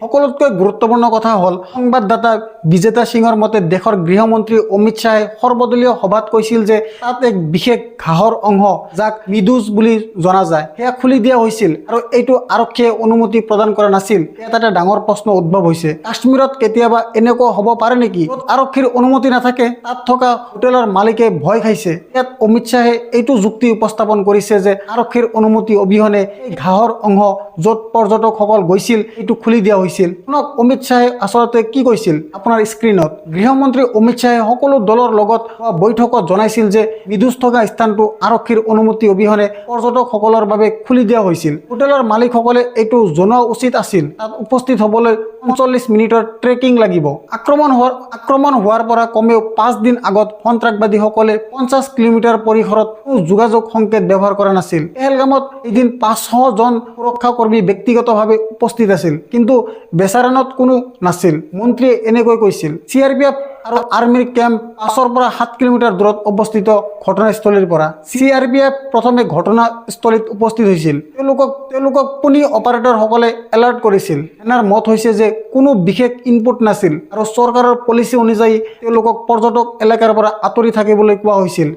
সকলোতকৈ গুৰুত্বপূৰ্ণ কথা হ'ল সংবাদদাতা বিজেতা সিঙৰ মতে দেশৰ গৃহমন্ত্ৰী অমিত শ্বাহে সৰ্বদলীয় সভাত কৈছিল যে তাত এক বিশেষ ঘাঁহৰ অংশ যাক মিডুজ বুলি জনা যায় সেয়া খুলি দিয়া হৈছিল আৰু এইটো আৰক্ষীয়ে অনুমতি প্ৰদান কৰা নাছিল। ইয়াত এটা ডাঙৰ প্ৰশ্ন উদ্ভৱ হৈছে, কাশ্মীৰত কেতিয়াবা এনেকুৱা হ'ব পাৰে নেকি য'ত আৰক্ষীৰ অনুমতি নাথাকে? তাত থকা হোটেলৰ মালিকে ভয় খাইছে। ইয়াত অমিত শ্বাহে এইটো যুক্তি উপস্থাপন কৰিছে যে আৰক্ষীৰ অনুমতি অবিহনে এই ঘাঁহৰ অংশ য'ত পৰ্যটকসকল গৈছিল এইটো খুলি দিয়া হৈছিল। শুনক অমিত শ্বাহে আচলতে কি কৈছিল আপোনাৰ স্ক্ৰীণত। গৃহমন্ত্ৰী অমিত শ্বাহে সকলো দলৰ লগত হোৱা বৈঠকত জনাইছিল যে মিডুজ থকা স্থানটো আৰক্ষীৰ অনুমতি অবিহনে পৰ্যটকসকলৰ বাবে খুলি দিয়া হৈছিল। হোটেলৰ মালিকসকলে এইটো জনোৱা উচিত আছিল। তাত উপস্থিত হ'বলৈ 39 মিনিটৰ ট্ৰেকিং লাগিব। আক্ৰমণ হোৱাৰ পৰা কমেও 5 দিন আগত সন্ত্ৰাসবাদীসকলে 50 কিলোমিটাৰ পৰিসৰত কোনো যোগাযোগ সংকেত ব্যৱহাৰ কৰা নাছিল। পেহেলগামত এদিন 500 জন সুৰক্ষা কৰ্মী ব্যক্তিগতভাৱে উপস্থিত আছিল, কিন্তু বেচাৰানত কোনো নাছিল, মন্ত্ৰীয়ে এনেকৈ কৈছিল। CRPF আৰু আৰ্মিৰ কেম্প 5 পৰা 7 কিলোমিটাৰ দূৰত অৱস্থিত ঘটনাস্থলীৰ পৰা। CRPF প্ৰথমে ঘটনাস্থলীত উপস্থিত হৈছিল। তেওঁলোকক পুনি অপাৰেটৰসকলে এলাৰ্ট কৰিছিল। সেনাৰ মত হৈছে যে কোনো বিশেষ ইনপুট নাছিল আৰু চৰকাৰৰ পলিচি অনুযায়ী তেওঁলোকক পৰ্যটক এলেকাৰ পৰা আঁতৰি থাকিবলৈ কোৱা হৈছিল।